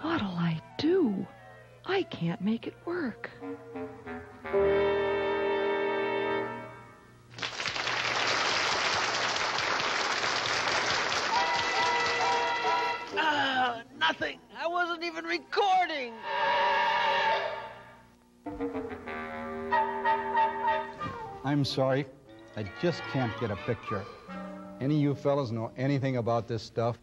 What'll I do? I can't make it work. Nothing. I wasn't even recording. I'm sorry. I just can't get a picture. Any of you fellas know anything about this stuff?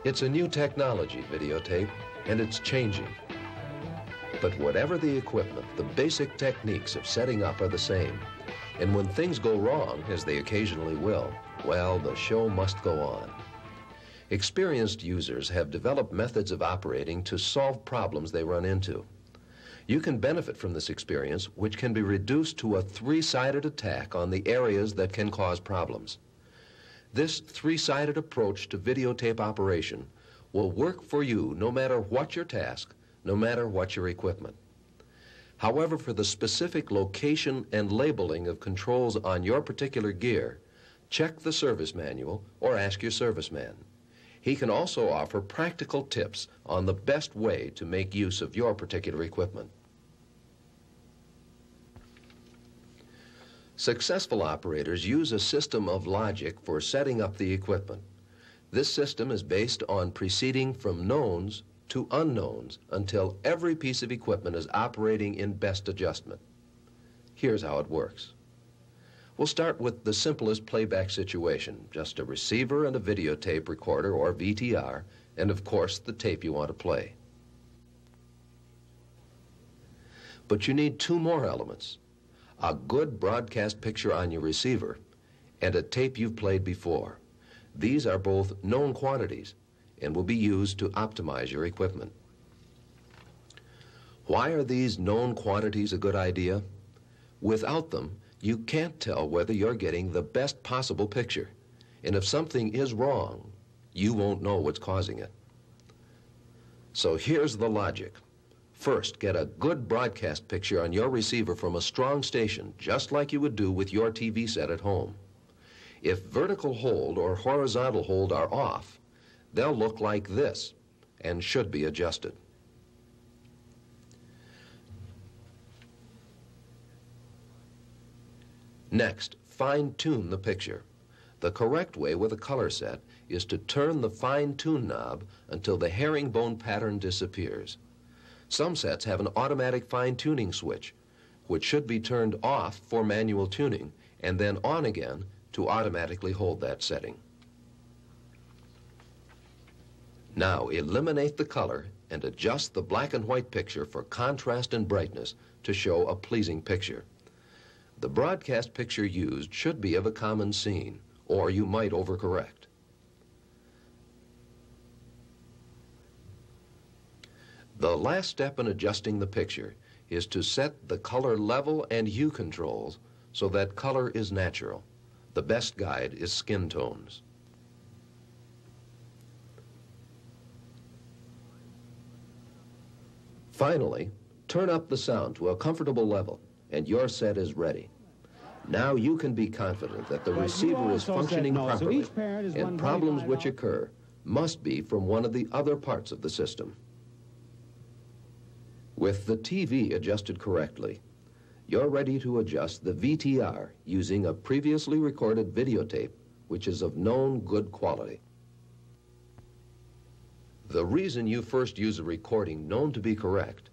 It's a new technology, videotape, and it's changing. But whatever the equipment, the basic techniques of setting up are the same. And when things go wrong, as they occasionally will, well, the show must go on. Experienced users have developed methods of operating to solve problems they run into. You can benefit from this experience, which can be reduced to a three-sided attack on the areas that can cause problems. This three-sided approach to videotape operation will work for you no matter what your task, no matter what your equipment. However, for the specific location and labeling of controls on your particular gear, check the service manual or ask your serviceman. He can also offer practical tips on the best way to make use of your particular equipment. Successful operators use a system of logic for setting up the equipment. This system is based on proceeding from knowns to unknowns until every piece of equipment is operating in best adjustment. Here's how it works. We'll start with the simplest playback situation, just a receiver and a videotape recorder, or VTR, and of course the tape you want to play. But you need two more elements: a good broadcast picture on your receiver and a tape you've played before. These are both known quantities and will be used to optimize your equipment. Why are these known quantities a good idea? Without them, you can't tell whether you're getting the best possible picture. And if something is wrong, you won't know what's causing it. So here's the logic. First, get a good broadcast picture on your receiver from a strong station, just like you would do with your TV set at home. If vertical hold or horizontal hold are off, they'll look like this and should be adjusted. Next, fine-tune the picture. The correct way with a color set is to turn the fine-tune knob until the herringbone pattern disappears. Some sets have an automatic fine-tuning switch, which should be turned off for manual tuning and then on again to automatically hold that setting. Now eliminate the color and adjust the black and white picture for contrast and brightness to show a pleasing picture. The broadcast picture used should be of a common scene, or you might overcorrect. The last step in adjusting the picture is to set the color level and hue controls so that color is natural. The best guide is skin tones. Finally, turn up the sound to a comfortable level and your set is ready. Now you can be confident that the receiver is functioning properly, and problems which occur must be from one of the other parts of the system. With the TV adjusted correctly, you're ready to adjust the VTR using a previously recorded videotape, which is of known good quality. The reason you first use a recording known to be correct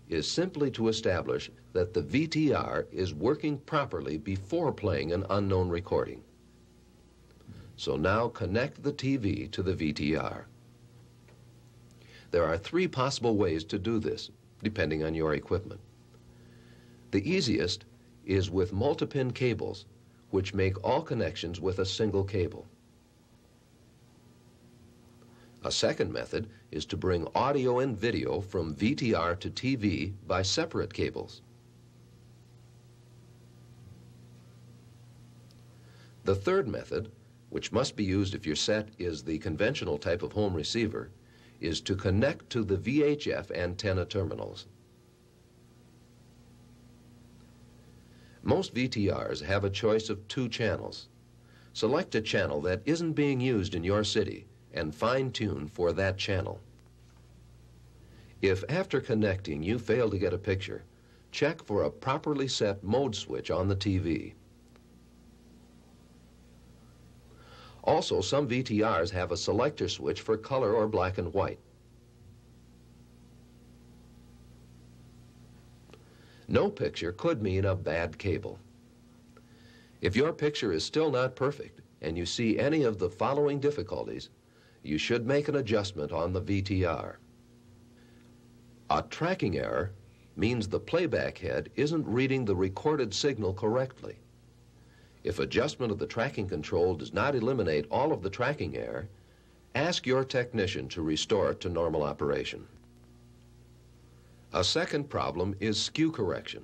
is simply to establish that the VTR is working properly before playing an unknown recording. So now connect the TV to the VTR. There are three possible ways to do this, depending on your equipment. The easiest is with multi-pin cables, which make all connections with a single cable. A second method is to bring audio and video from VTR to TV by separate cables. The third method, which must be used if your set is the conventional type of home receiver, is to connect to the VHF antenna terminals. Most VTRs have a choice of 2 channels. Select a channel that isn't being used in your city and fine-tune for that channel. If after connecting you fail to get a picture, check for a properly set mode switch on the TV. Also, some VTRs have a selector switch for color or black and white. No picture could mean a bad cable. If your picture is still not perfect and you see any of the following difficulties, you should make an adjustment on the VTR. A tracking error means the playback head isn't reading the recorded signal correctly. If adjustment of the tracking control does not eliminate all of the tracking error, ask your technician to restore it to normal operation. A second problem is skew correction.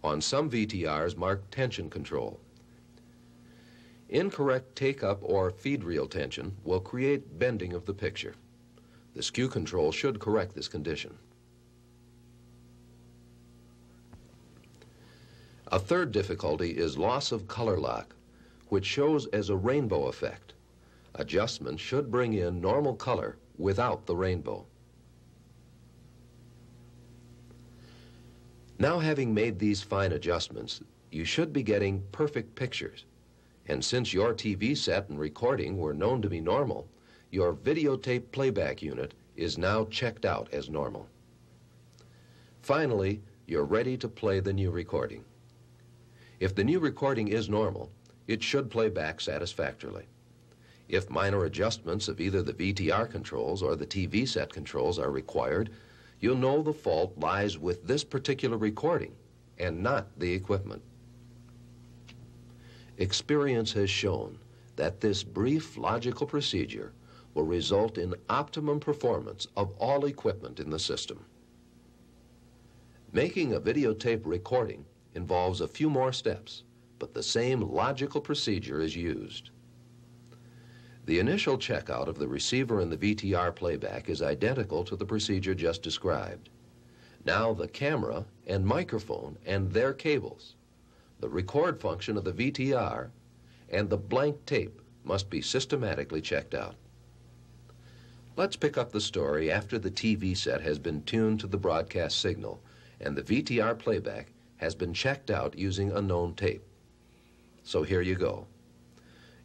On some VTRs marked tension control. Incorrect take-up or feed reel tension will create bending of the picture. The skew control should correct this condition. A third difficulty is loss of color lock, which shows as a rainbow effect. Adjustment should bring in normal color without the rainbow. Now, having made these fine adjustments, you should be getting perfect pictures. And since your TV set and recording were known to be normal, your videotape playback unit is now checked out as normal. Finally, you're ready to play the new recording. If the new recording is normal, it should play back satisfactorily. If minor adjustments of either the VTR controls or the TV set controls are required, you'll know the fault lies with this particular recording and not the equipment. Experience has shown that this brief logical procedure will result in optimum performance of all equipment in the system. Making a videotape recording involves a few more steps, but the same logical procedure is used. The initial checkout of the receiver and the VTR playback is identical to the procedure just described. Now the camera and microphone and their cables, the record function of the VTR, and the blank tape must be systematically checked out. Let's pick up the story after the TV set has been tuned to the broadcast signal and the VTR playback has been checked out using a known tape. So here you go.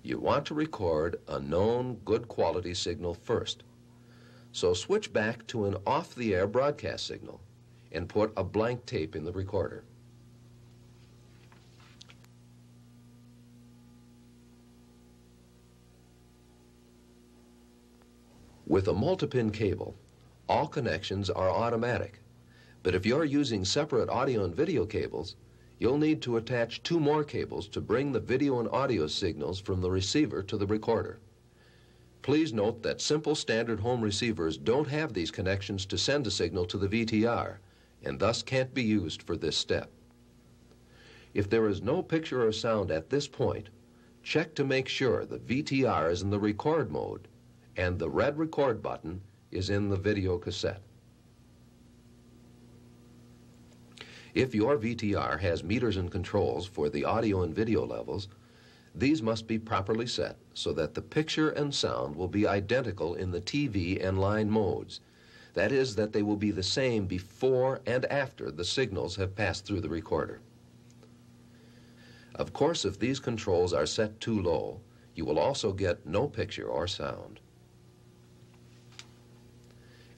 You want to record a known good quality signal first. So switch back to an off-the-air broadcast signal and put a blank tape in the recorder. With a multi-pin cable, all connections are automatic. But if you're using separate audio and video cables, you'll need to attach 2 more cables to bring the video and audio signals from the receiver to the recorder. Please note that simple standard home receivers don't have these connections to send a signal to the VTR, and thus can't be used for this step. If there is no picture or sound at this point, check to make sure the VTR is in the record mode and the red record button is in the video cassette. If your VTR has meters and controls for the audio and video levels, these must be properly set so that the picture and sound will be identical in the TV and line modes. That is, that they will be the same before and after the signals have passed through the recorder. Of course, if these controls are set too low, you will also get no picture or sound.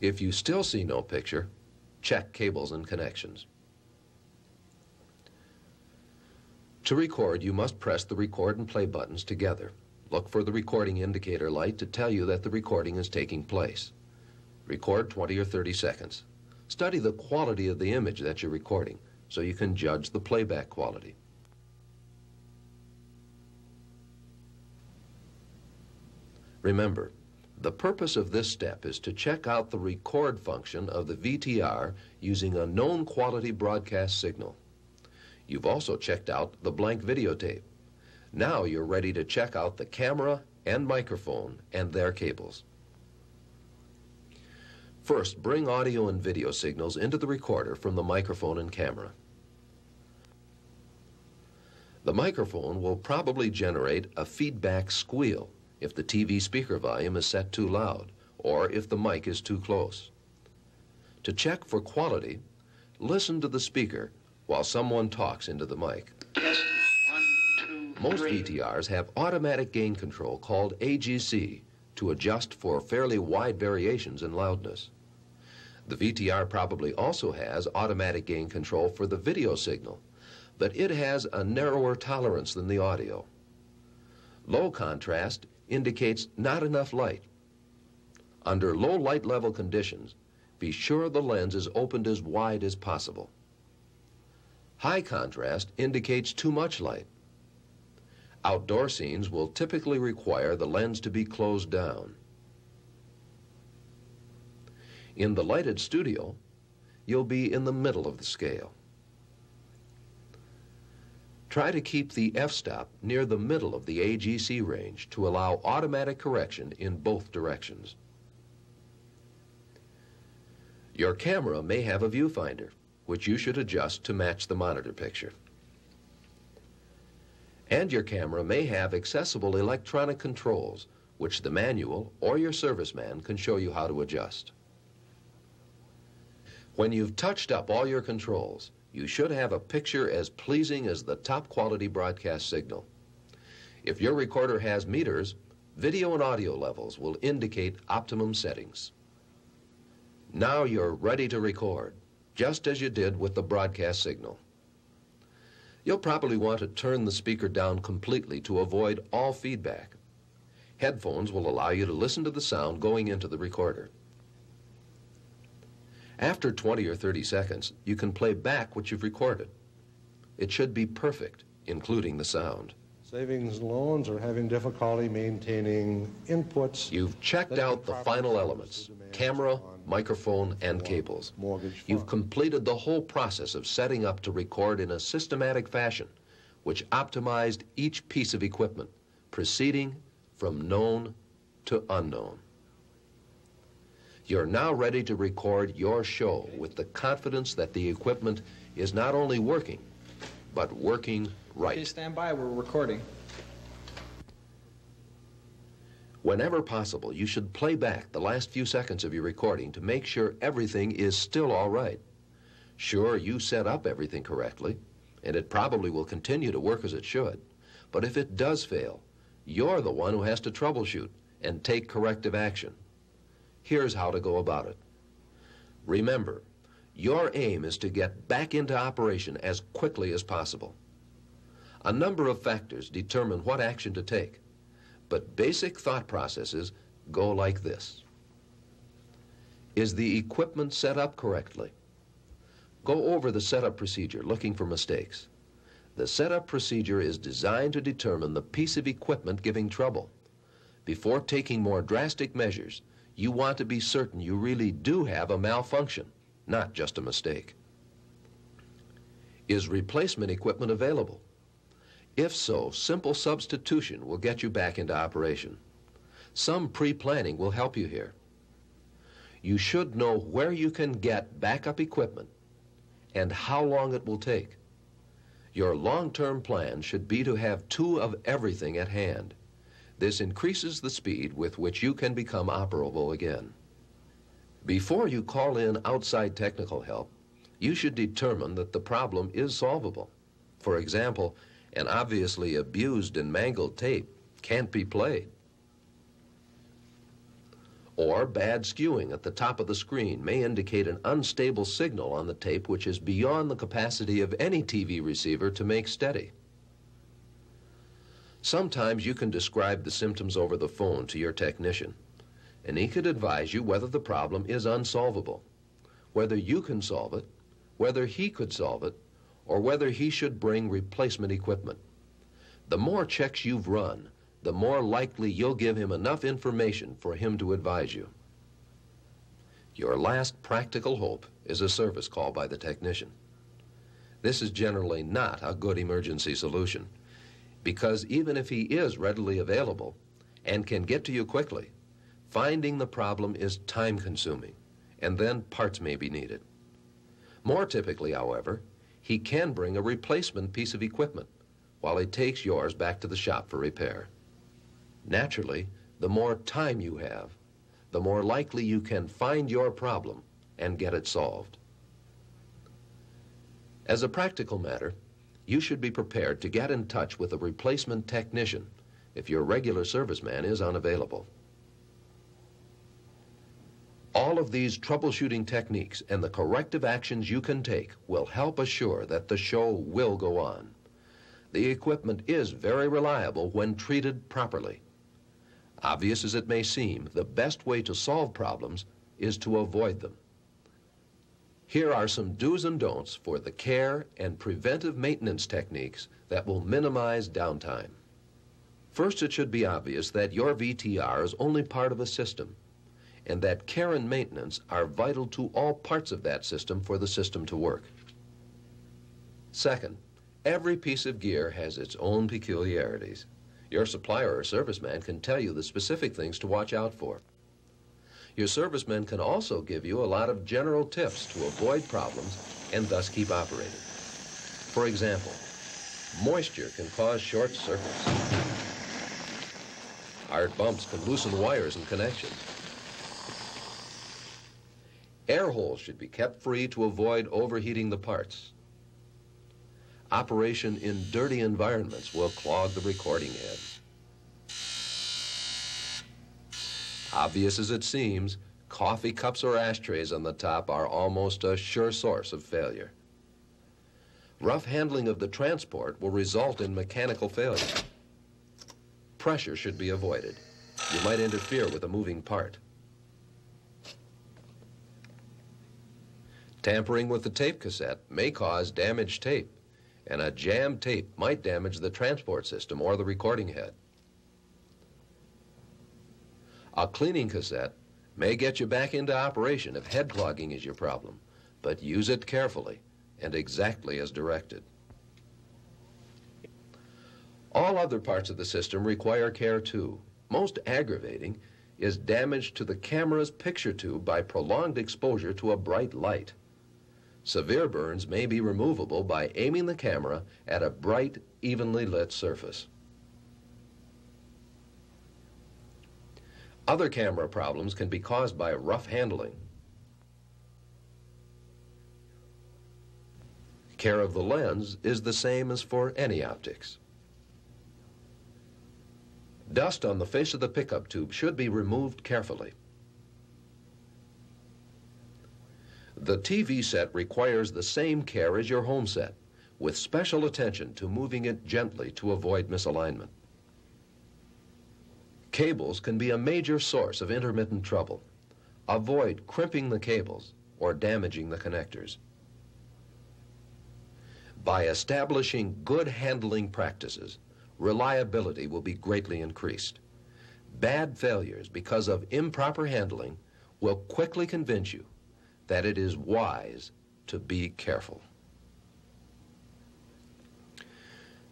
If you still see no picture, check cables and connections. To record, you must press the record and play buttons together. Look for the recording indicator light to tell you that the recording is taking place. Record 20 or 30 seconds. Study the quality of the image that you're recording so you can judge the playback quality. Remember, The purpose of this step is to check out the record function of the VTR using a known quality broadcast signal. You've also checked out the blank videotape. Now you're ready to check out the camera and microphone and their cables. First, bring audio and video signals into the recorder from the microphone and camera. The microphone will probably generate a feedback squeal if the TV speaker volume is set too loud or if the mic is too close. To check for quality, listen to the speaker while someone talks into the mic. Testing. 1, 2, Most 3. VTRs have automatic gain control called AGC to adjust for fairly wide variations in loudness. The VTR probably also has automatic gain control for the video signal, but it has a narrower tolerance than the audio. Low contrast indicates not enough light. Under low light level conditions, be sure the lens is opened as wide as possible. High contrast indicates too much light. Outdoor scenes will typically require the lens to be closed down. In the lighted studio, you'll be in the middle of the scale. Try to keep the f-stop near the middle of the AGC range to allow automatic correction in both directions. Your camera may have a viewfinder, which you should adjust to match the monitor picture. And your camera may have accessible electronic controls, which the manual or your serviceman can show you how to adjust. When you've touched up all your controls, you should have a picture as pleasing as the top quality broadcast signal. If your recorder has meters, video and audio levels will indicate optimum settings. Now you're ready to record, just as you did with the broadcast signal. You'll probably want to turn the speaker down completely to avoid all feedback. Headphones will allow you to listen to the sound going into the recorder. After 20 or 30 seconds, you can play back what you've recorded. It should be perfect, including the sound. Savings loans are having difficulty maintaining inputs. You've checked out the final elements: camera, microphone, and cables. You've completed the whole process of setting up to record in a systematic fashion, which optimized each piece of equipment, proceeding from known to unknown. You're now ready to record your show with the confidence that the equipment is not only working, but working right. Okay, stand by, we're recording. Whenever possible, you should play back the last few seconds of your recording to make sure everything is still all right. Sure, you set up everything correctly, and it probably will continue to work as it should. But if it does fail, you're the one who has to troubleshoot and take corrective action. Here's how to go about it. Remember, your aim is to get back into operation as quickly as possible. A number of factors determine what action to take, but basic thought processes go like this. Is the equipment set up correctly? Go over the setup procedure, looking for mistakes. The setup procedure is designed to determine the piece of equipment giving trouble. Before taking more drastic measures, you want to be certain you really do have a malfunction, not just a mistake. Is replacement equipment available? If so, simple substitution will get you back into operation. Some pre-planning will help you here. You should know where you can get backup equipment and how long it will take. Your long-term plan should be to have 2 of everything at hand. This increases the speed with which you can become operable again. Before you call in outside technical help, you should determine that the problem is solvable. For example, an obviously abused and mangled tape can't be played. Or bad skewing at the top of the screen may indicate an unstable signal on the tape which is beyond the capacity of any TV receiver to make steady. Sometimes you can describe the symptoms over the phone to your technician, and he could advise you whether the problem is unsolvable, whether you can solve it, whether he could solve it, or whether he should bring replacement equipment. The more checks you've run, the more likely you'll give him enough information for him to advise you. Your last practical hope is a service call by the technician. This is generally not a good emergency solution, because even if he is readily available and can get to you quickly, finding the problem is time-consuming, and then parts may be needed. More typically, however, he can bring a replacement piece of equipment while he takes yours back to the shop for repair. Naturally, the more time you have, the more likely you can find your problem and get it solved. As a practical matter, you should be prepared to get in touch with a replacement technician if your regular serviceman is unavailable. All of these troubleshooting techniques and the corrective actions you can take will help assure that the show will go on. The equipment is very reliable when treated properly. Obvious as it may seem, the best way to solve problems is to avoid them. Here are some do's and don'ts for the care and preventive maintenance techniques that will minimize downtime. First, it should be obvious that your VTR is only part of a system, and that care and maintenance are vital to all parts of that system for the system to work. Second, every piece of gear has its own peculiarities. Your supplier or serviceman can tell you the specific things to watch out for. Your serviceman can also give you a lot of general tips to avoid problems and thus keep operating. For example, moisture can cause short circuits. Hard bumps can loosen wires and connections. Air holes should be kept free to avoid overheating the parts. Operation in dirty environments will clog the recording head. Obvious as it seems, coffee cups or ashtrays on the top are almost a sure source of failure. Rough handling of the transport will result in mechanical failure. Pressure should be avoided. You might interfere with a moving part. Tampering with the tape cassette may cause damaged tape, and a jammed tape might damage the transport system or the recording head. A cleaning cassette may get you back into operation if head clogging is your problem, but use it carefully and exactly as directed. All other parts of the system require care too. Most aggravating is damage to the camera's picture tube by prolonged exposure to a bright light. Severe burns may be removable by aiming the camera at a bright, evenly lit surface. Other camera problems can be caused by rough handling. Care of the lens is the same as for any optics. Dust on the face of the pickup tube should be removed carefully. The TV set requires the same care as your home set, with special attention to moving it gently to avoid misalignment. Cables can be a major source of intermittent trouble. Avoid crimping the cables or damaging the connectors. By establishing good handling practices, reliability will be greatly increased. Bad failures because of improper handling will quickly convince you that it is wise to be careful.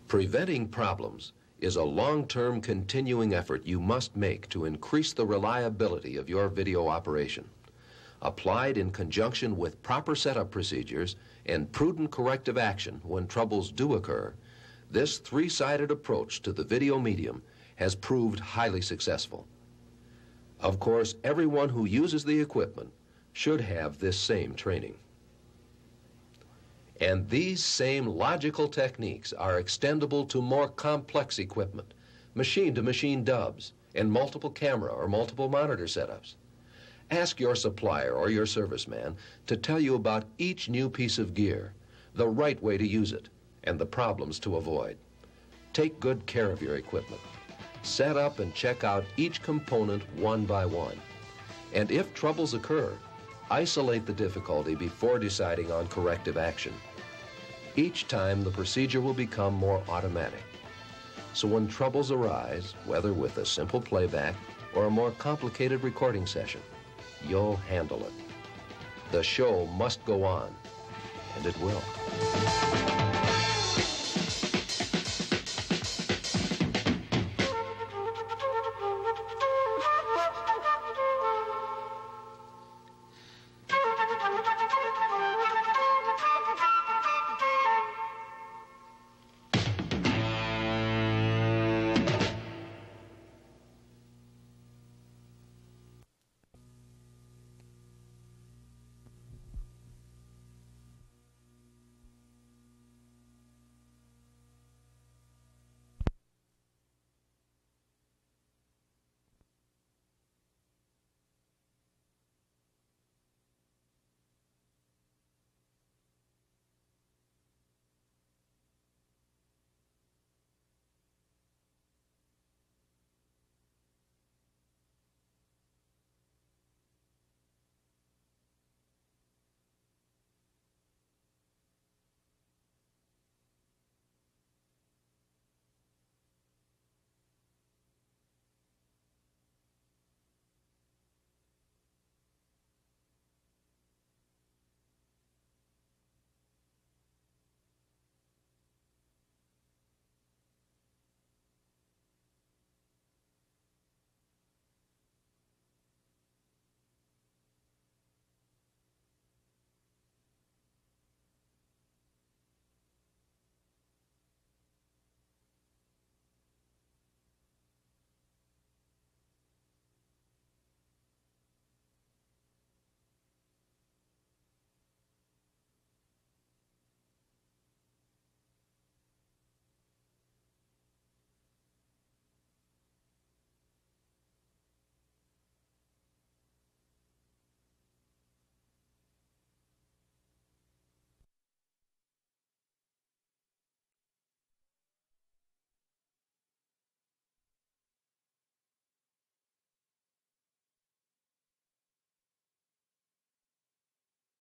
Preventing problems is a long-term continuing effort you must make to increase the reliability of your video operation. Applied in conjunction with proper setup procedures and prudent corrective action when troubles do occur, this three-sided approach to the video medium has proved highly successful. Of course, everyone who uses the equipment should have this same training. And these same logical techniques are extendable to more complex equipment, machine-to-machine dubs, and multiple camera or multiple monitor setups. Ask your supplier or your serviceman to tell you about each new piece of gear, the right way to use it, and the problems to avoid. Take good care of your equipment. Set up and check out each component one by one. And if troubles occur, isolate the difficulty before deciding on corrective action. Each time, the procedure will become more automatic. So when troubles arise, whether with a simple playback or a more complicated recording session, you'll handle it. The show must go on, and it will.